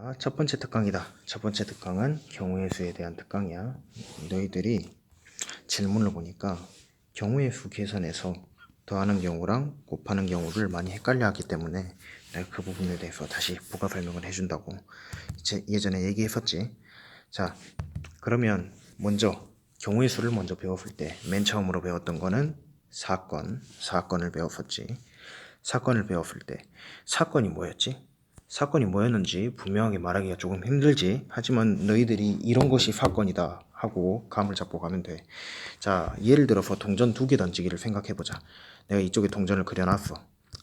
자, 첫 번째 특강이다. 첫 번째 특강은 경우의 수에 대한 특강이야. 너희들이 질문을 보니까 경우의 수 계산에서 더하는 경우랑 곱하는 경우를 많이 헷갈려 하기 때문에 내가 그 부분에 대해서 다시 부가 설명을 해준다고 예전에 얘기했었지. 자, 그러면 먼저 경우의 수를 먼저 배웠을 때 맨 처음으로 배웠던 거는 사건을 배웠었지. 사건을 배웠을 때 사건이 뭐였지? 사건이 뭐였는지 분명하게 말하기가 조금 힘들지. 하지만 너희들이 이런 것이 사건이다 하고 감을 잡고 가면 돼. 자, 예를 들어서 동전 2개 던지기를 생각해보자. 내가 이쪽에 동전을 그려놨어.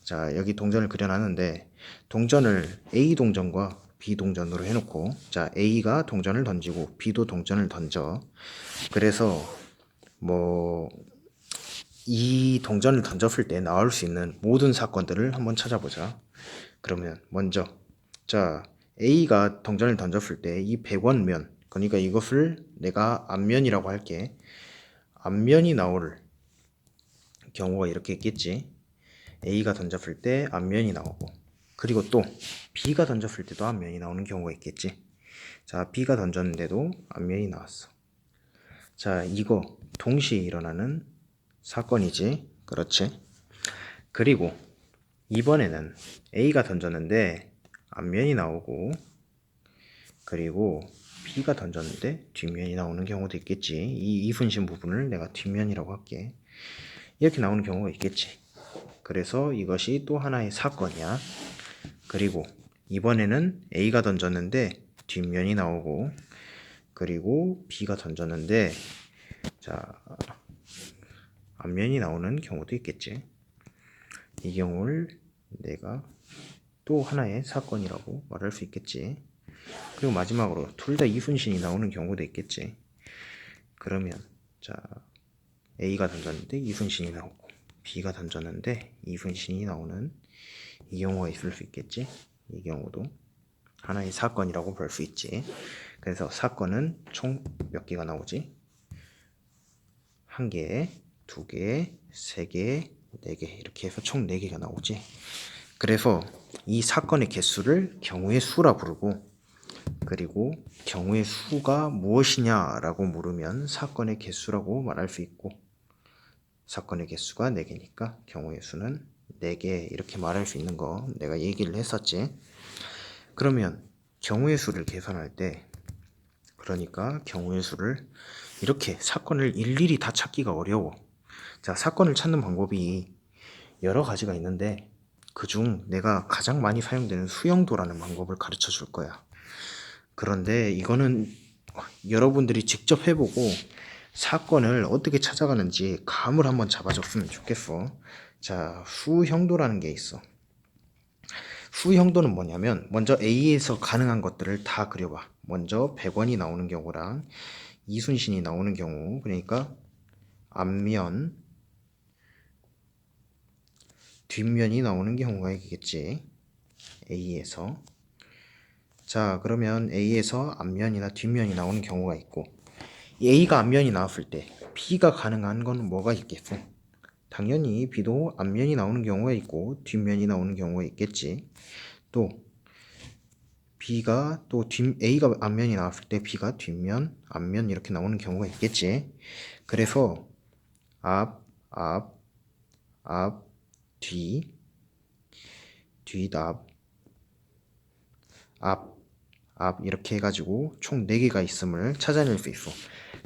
자, 여기 동전을 그려놨는데 동전을 A 동전과 B 동전으로 해놓고, 자, A가 동전을 던지고 B도 동전을 던져. 그래서 이 동전을 던졌을 때 나올 수 있는 모든 사건들을 한번 찾아보자. 그러면 먼저, 자, A가 동전을 던졌을 때 이 100원 면, 그러니까 이것을 내가 앞면이라고 할게. 앞면이 나올 경우가 이렇게 있겠지. A가 던졌을 때 앞면이 나오고, 그리고 또 B가 던졌을 때도 앞면이 나오는 경우가 있겠지. 자, B가 던졌는데도 앞면이 나왔어. 자, 이거 동시에 일어나는 사건이지. 그렇지. 그리고 이번에는 A가 던졌는데 앞면이 나오고, 그리고 B가 던졌는데 뒷면이 나오는 경우도 있겠지. 이 이순신 부분을 내가 뒷면이라고 할게. 이렇게 나오는 경우가 있겠지. 그래서 이것이 또 하나의 사건이야. 그리고 이번에는 A가 던졌는데 뒷면이 나오고, 그리고 B가 던졌는데, 자, 앞면이 나오는 경우도 있겠지. 이 경우를 내가 또 하나의 사건이라고 말할 수 있겠지. 그리고 마지막으로 둘 다 이순신이 나오는 경우도 있겠지. 그러면 자, A가 던졌는데 이순신이 나오고 B가 던졌는데 이순신이 나오는 이 경우가 있을 수 있겠지. 이 경우도 하나의 사건이라고 볼 수 있지. 그래서 사건은 총 몇 개가 나오지? 1개, 2개, 3개, 4개 이렇게 해서 총 4개가 나오지. 그래서 이 사건의 개수를 경우의 수라 부르고, 그리고 경우의 수가 무엇이냐라고 물으면 사건의 개수라고 말할 수 있고, 사건의 개수가 4개니까 경우의 수는 4개 이렇게 말할 수 있는 거 내가 얘기를 했었지. 그러면 경우의 수를 계산할 때, 그러니까 경우의 수를 이렇게 사건을 일일이 다 찾기가 어려워. 자, 사건을 찾는 방법이 여러 가지가 있는데 그중 내가 가장 많이 사용되는 수영도라는 방법을 가르쳐 줄 거야. 그런데 이거는 여러분들이 직접 해보고 사건을 어떻게 찾아가는지 감을 한번 잡아줬으면 좋겠어. 자, 수형도라는 게 있어. 수형도는 뭐냐면 먼저 A에서 가능한 것들을 다 그려봐. 먼저 100원이 나오는 경우랑 이순신이 나오는 경우, 그러니까 앞면, 뒷면이 나오는 경우가 있겠지. A에서. 자, 그러면 A에서 앞면이나 뒷면이 나오는 경우가 있고, A가 앞면이 나왔을 때 B가 가능한 건 뭐가 있겠어? 당연히 B도 앞면이 나오는 경우가 있고 뒷면이 나오는 경우가 있겠지. 또 A가 앞면이 나왔을 때 B가 뒷면, 앞면 이렇게 나오는 경우가 있겠지. 그래서 앞, 앞, 앞, 뒤, 뒷앞, 앞 이렇게 해가지고 총 4개가 있음을 찾아낼 수 있어.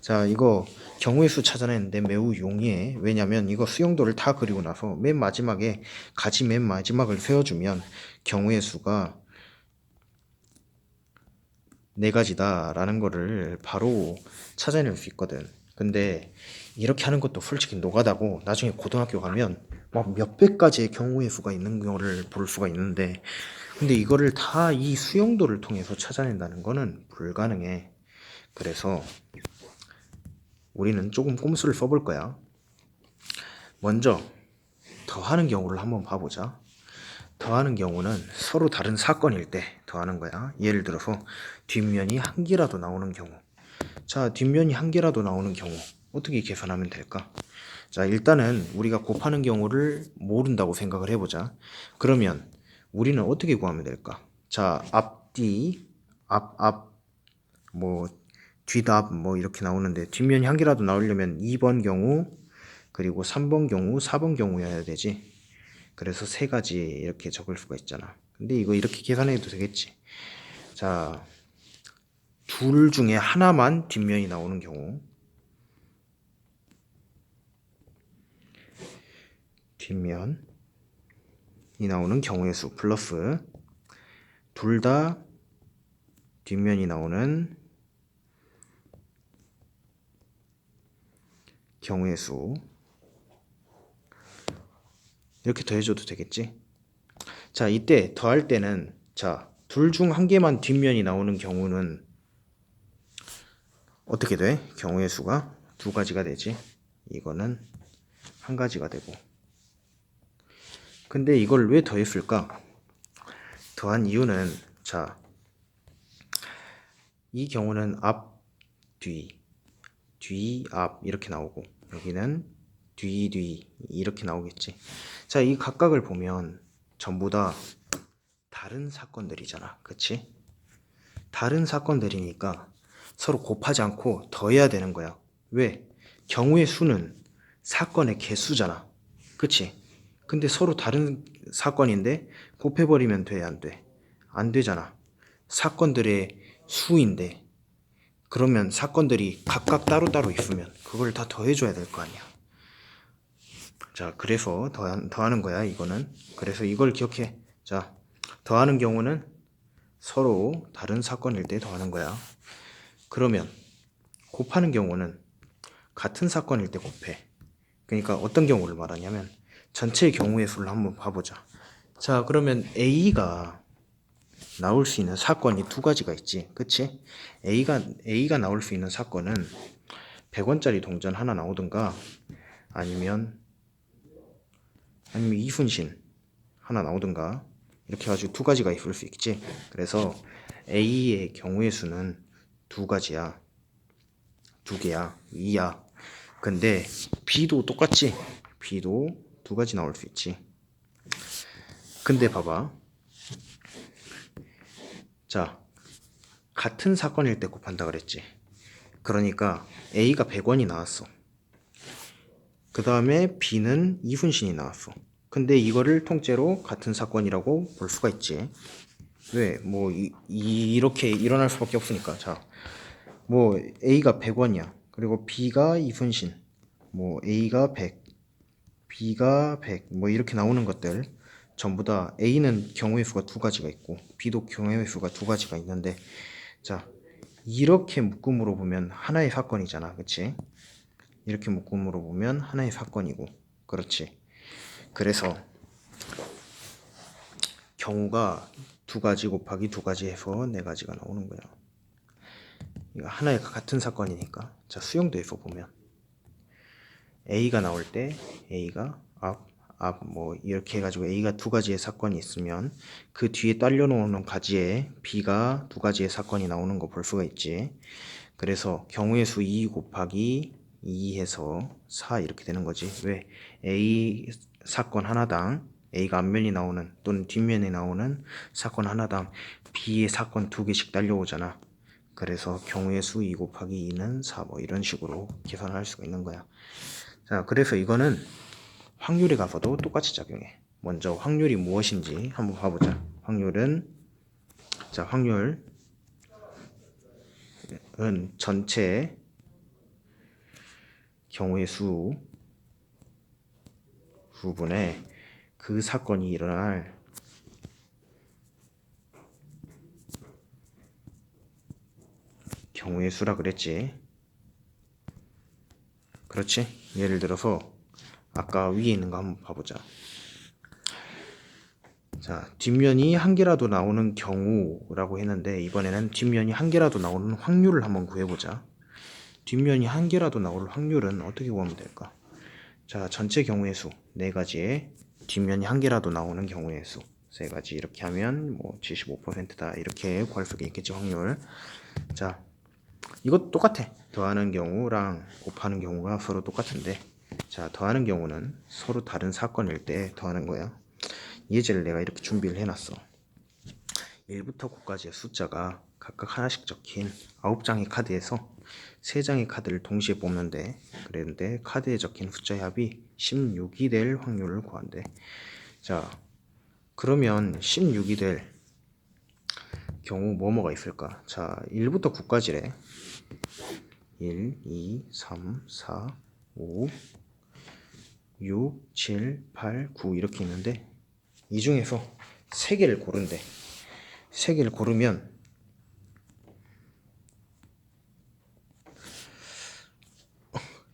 자, 이거 경우의 수 찾아내는데 매우 용이해. 왜냐면 이거 수용도를 다 그리고 나서 맨 마지막에 맨 마지막을 세워주면 경우의 수가 4가지다 라는 거를 바로 찾아낼 수 있거든. 근데 이렇게 하는 것도 솔직히 노가다고, 나중에 고등학교 가면 막 몇백 가지의 경우의 수가 있는 거를 볼 수가 있는데, 근데 이거를 다 이 수용도를 통해서 찾아낸다는 거는 불가능해. 그래서 우리는 조금 꼼수를 써볼 거야. 먼저 더하는 경우를 한번 봐보자. 더하는 경우는 서로 다른 사건일 때 더하는 거야. 예를 들어서 뒷면이 1개라도 나오는 경우. 자, 뒷면이 1개라도 나오는 경우 어떻게 계산하면 될까? 자, 일단은 우리가 곱하는 경우를 모른다고 생각을 해보자. 그러면 우리는 어떻게 구하면 될까? 자, 앞뒤 뭐 뒷앞 뭐 이렇게 나오는데 뒷면이 한 개라도 나오려면 2번 경우 그리고 3번 경우 4번 경우여야 되지. 그래서 세 가지 이렇게 적을 수가 있잖아. 근데 이거 이렇게 계산해도 되겠지. 자, 둘 중에 하나만 뒷면이 나오는 경우, 뒷면이 나오는 경우의 수 플러스 둘 다 뒷면이 나오는 경우의 수 이렇게 더해줘도 되겠지. 자, 이때 더할 때는 자, 둘 중 한 개만 뒷면이 나오는 경우는 어떻게 돼? 경우의 수가 두 가지가 되지. 이거는 한 가지가 되고. 근데 이걸 왜 더했을까? 더한 이유는 자, 이 경우는 앞, 뒤, 뒤, 앞 이렇게 나오고 여기는 뒤, 뒤 이렇게 나오겠지. 자, 이 각각을 보면 전부 다 다른 사건들이잖아. 그치? 다른 사건들이니까 서로 곱하지 않고 더해야 되는 거야. 왜? 경우의 수는 사건의 개수잖아. 그치? 근데 서로 다른 사건인데 곱해버리면 돼, 안 돼? 안 되잖아. 사건들의 수인데 그러면 사건들이 각각 따로따로 있으면 그걸 다 더해줘야 될 거 아니야. 자, 그래서 더하는 거야, 이거는. 그래서 이걸 기억해. 자, 더하는 경우는 서로 다른 사건일 때 더하는 거야. 그러면 곱하는 경우는 같은 사건일 때 곱해. 그러니까 어떤 경우를 말하냐면 전체 경우의 수를 한번 봐보자. 자, 그러면 A가 나올 수 있는 사건이 두 가지가 있지. 그치? A가 나올 수 있는 사건은 100원짜리 동전 하나 나오든가 아니면 이순신 하나 나오든가 이렇게 해가지고 두 가지가 있을 수 있지. 그래서 A의 경우의 수는 두 가지야. 두 개야. 2야. 근데 B도 똑같지. B도 두 가지 나올 수 있지. 근데 봐봐. 자, 같은 사건일 때 곱한다 그랬지. 그러니까 A가 100원이 나왔어. 그 다음에 B는 이순신이 나왔어. 근데 이거를 통째로 같은 사건이라고 볼 수가 있지. 왜? 뭐 이렇게 일어날 수밖에 없으니까. 자, 뭐 A가 100원이야. 그리고 B가 이순신. 뭐 A가 100, B가 100. 뭐 이렇게 나오는 것들 전부 다 A는 경우의 수가 두 가지가 있고 B도 경우의 수가 두 가지가 있는데 자, 이렇게 묶음으로 보면 하나의 사건이잖아. 그치? 이렇게 묶음으로 보면 하나의 사건이고. 그렇지. 그래서 경우가 두 가지 곱하기 두 가지 해서 네 가지가 나오는 거야. 이거 하나의 같은 사건이니까. 자, 수용도에서 보면 A가 나올 때 A가 앞 뭐 이렇게 해가지고 A가 두 가지의 사건이 있으면 그 뒤에 딸려 놓는 가지에 B가 두 가지의 사건이 나오는 거 볼 수가 있지. 그래서 경우의 수 2 곱하기 2 해서 4 이렇게 되는 거지. 왜? A 사건 하나당 A가 앞면이 나오는 또는 뒷면에 나오는 사건 하나당 B의 사건 두 개씩 딸려오잖아. 그래서 경우의 수 2 곱하기 2는 4 뭐 이런 식으로 계산할 수가 있는 거야. 자, 그래서 이거는 확률에 가서도 똑같이 작용해. 먼저 확률이 무엇인지 한번 봐보자. 확률은 자, 확률은 전체 경우의 수분의 그 사건이 일어날 경우의 수라 그랬지. 그렇지? 예를 들어서 아까 위에 있는 거 한번 봐보자. 자, 뒷면이 한 개라도 나오는 경우라고 했는데 이번에는 뒷면이 한 개라도 나오는 확률을 한번 구해보자. 뒷면이 한 개라도 나올 확률은 어떻게 구하면 될까? 자, 전체 경우의 수 네 가지에 뒷면이 한 개라도 나오는 경우의 수 세 가지 이렇게 하면 뭐 75%다 이렇게 구할 수가 있겠지 확률. 자, 이것도 똑같아. 더하는 경우랑 곱하는 경우가 서로 똑같은데 자, 더하는 경우는 서로 다른 사건일 때 더하는 거야. 예제를 내가 이렇게 준비를 해놨어. 1부터 9까지의 숫자가 각각 하나씩 적힌 9장의 카드에서 3장의 카드를 동시에 뽑는데, 그랬는데 카드에 적힌 숫자의 합이 16이 될 확률을 구한대. 자, 그러면 16이 될 경우 뭐뭐가 있을까? 자, 1부터 9까지래. 1, 2, 3, 4, 5, 6, 7, 8, 9 이렇게 있는데 이 중에서 3개를 고른대. 3개를 고르면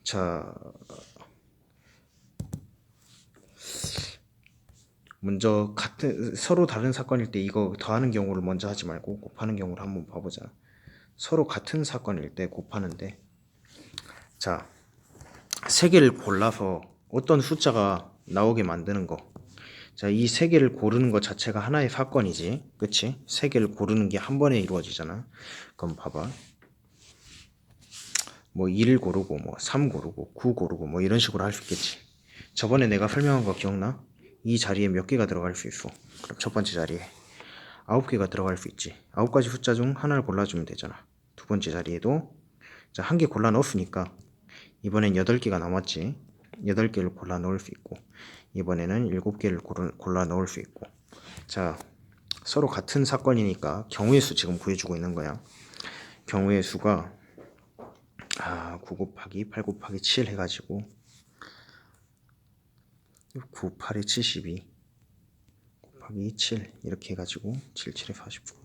자, 먼저 서로 다른 사건일 때 이거 더하는 경우를 먼저 하지 말고 곱하는 경우를 한번 봐보자. 서로 같은 사건일 때 곱하는데, 자, 3개를 골라서 어떤 숫자가 나오게 만드는 거. 자, 이 3개를 고르는 것 자체가 하나의 사건이지, 그치? 3개를 고르는 게 한 번에 이루어지잖아. 그럼 봐봐, 뭐 1 고르고 뭐 3 고르고 9 고르고 뭐 이런 식으로 할 수 있겠지. 저번에 내가 설명한 거 기억나? 이 자리에 몇 개가 들어갈 수 있어? 그럼 첫 번째 자리에 9개가 들어갈 수 있지. 9가지 숫자 중 하나를 골라주면 되잖아. 두 번째 자리에도 자, 한 개 골라 넣었으니까 이번엔 8개가 남았지. 8개를 골라 넣을 수 있고, 이번에는 7개를 골라 넣을 수 있고. 자, 서로 같은 사건이니까 경우의 수 지금 구해주고 있는 거야. 경우의 수가 9 곱하기 8 곱하기 7 해가지고 9, 8에 72 곱하기 7 이렇게 해가지고 7, 7에 49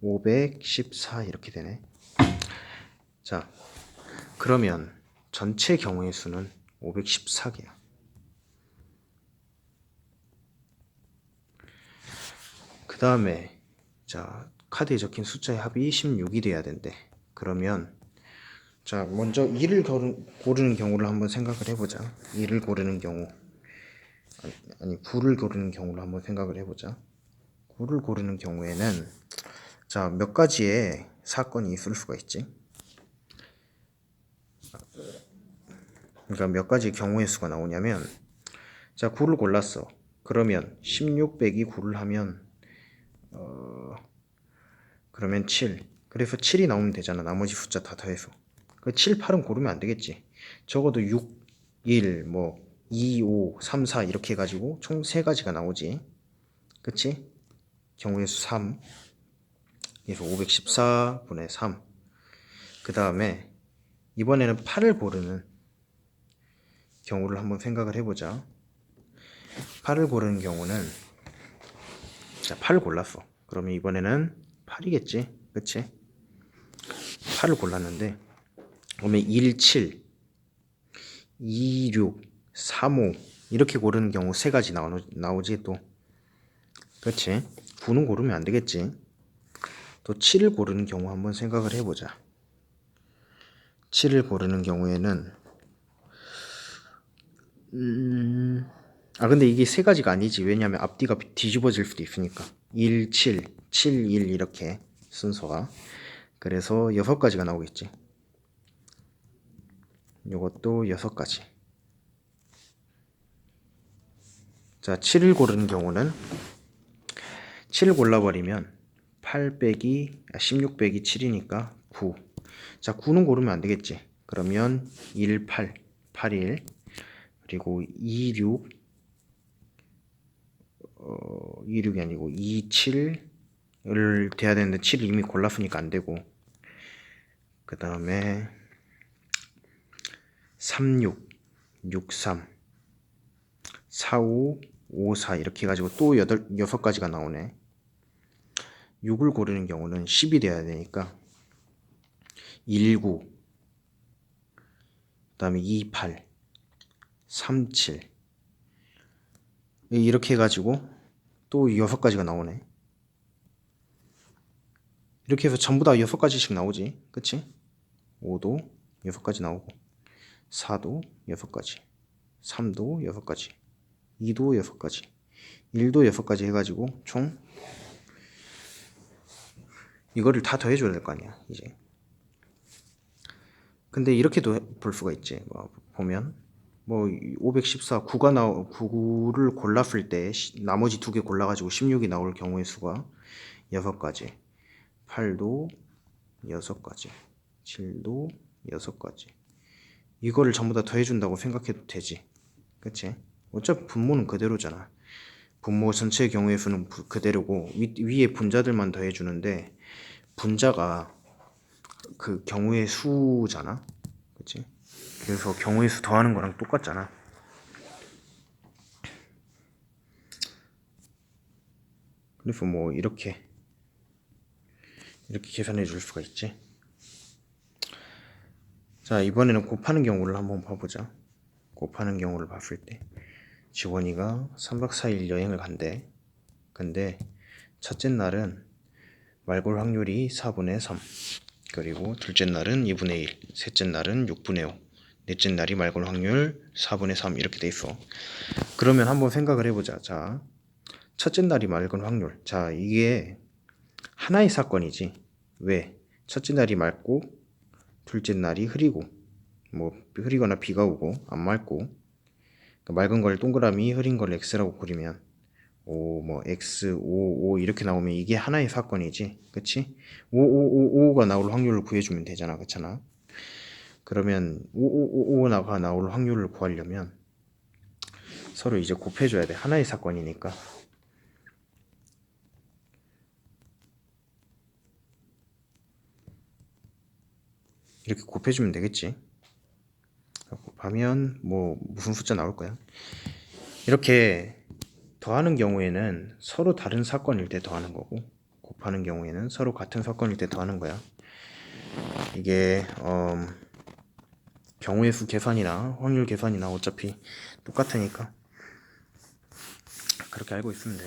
514 이렇게 되네. 자, 그러면 전체 경우의 수는 514개야. 그 다음에 자, 카드에 적힌 숫자의 합이 16이 돼야 된대. 그러면 자, 먼저 2를 고르는 경우를 한번 생각을 해보자. 2를 고르는 경우, 아니 9를 고르는 경우를 한번 생각을 해보자. 9를 고르는 경우에는 자, 몇 가지의 사건이 있을 수가 있지. 그러니까 몇 가지 경우의 수가 나오냐면, 자, 9를 골랐어. 그러면 16 빼기 9를 하면 그러면 7. 그래서 7이 나오면 되잖아. 나머지 숫자 다 더해서. 그 7, 8은 고르면 안 되겠지. 적어도 6, 1, 뭐 2, 5, 3, 4 이렇게 해가지고 총 3가지가 나오지. 그치? 경우의 수 3. 그래서 514분의 3. 그 다음에 이번에는 8을 고르는 경우를 한번 생각을 해보자. 8을 고르는 경우는 자, 8을 골랐어. 그러면 이번에는 8이겠지. 그치? 8을 골랐는데 그러면 1, 7, 2, 6, 3, 5 이렇게 고르는 경우 3가지 나오지 또. 그치? 9는 고르면 안 되겠지. 또 7을 고르는 경우 한번 생각을 해보자. 7을 고르는 경우에는 근데 이게 3가지가 아니지. 왜냐하면 앞뒤가 뒤집어질 수도 있으니까. 1, 7, 7, 1 이렇게 순서가. 그래서 6가지가 나오겠지. 요것도 6가지. 자, 7을 고르는 경우는 7을 골라버리면 16 빼기 7이니까 9. 자, 9는 고르면 안 되겠지. 그러면 1, 8, 8, 1 그리고 2, 6 26이 아니고 2, 7을 돼야 되는데 7을 이미 골랐으니까 안 되고, 그 다음에 3, 6, 6, 3, 4, 5, 5, 4 이렇게 해가지고 또 6가지가 나오네. 6을 고르는 경우는 10이 돼야 되니까 1, 9, 그 다음에 2, 8, 3, 7 이렇게 해가지고 또 6가지가 나오네. 이렇게 해서 전부 다 6가지씩 나오지. 그치? 5도 6가지 나오고, 4도 6가지, 3도 6가지, 2도 6가지, 1도 6가지 해가지고 총 이거를 다 더해줘야 될 거 아니야 이제. 근데 이렇게도 볼 수가 있지. 보면 514 9를 골랐을 때 나머지 2개 골라가지고 16이 나올 경우의 수가 6가지, 8도 6가지, 7도 6가지. 이거를 전부 다 더해준다고 생각해도 되지. 그치? 어차피 분모는 그대로잖아. 분모 전체의 경우의 수는 그대로고 위에 분자들만 더해주는데 분자가 그 경우의 수잖아. 그치? 그래서 경우의 수 더하는 거랑 똑같잖아. 그래서 뭐 이렇게 계산해 줄 수가 있지. 자, 이번에는 곱하는 경우를 한번 봐보자. 곱하는 경우를 봤을 때 지원이가 3박 4일 여행을 간대. 근데 첫째 날은 말골 확률이 4분의 3, 그리고 둘째 날은 2분의 1, 셋째 날은 6분의 5, 넷째 날이 말골 확률 4분의 3 이렇게 돼 있어. 그러면 한번 생각을 해보자. 자, 첫째 날이 맑은 확률. 자, 이게 하나의 사건이지. 왜? 첫째 날이 맑고 둘째 날이 흐리고, 뭐 흐리거나 비가 오고 안 맑고, 그러니까 맑은 걸 동그라미, 흐린 걸 X라고 그리면 뭐 X, 5 이렇게 나오면 이게 하나의 사건이지. 그치? 5가 나올 확률을 구해주면 되잖아. 그렇잖아. 그러면 5가 나올 확률을 구하려면 서로 이제 곱해줘야 돼. 하나의 사건이니까. 이렇게 곱해주면 되겠지. 곱하면 뭐 무슨 숫자 나올 거야. 이렇게 더하는 경우에는 서로 다른 사건일 때 더하는 거고, 곱하는 경우에는 서로 같은 사건일 때 더하는 거야. 이게 경우의 수 계산이나 확률 계산이나 어차피 똑같으니까 그렇게 알고 있으면 돼.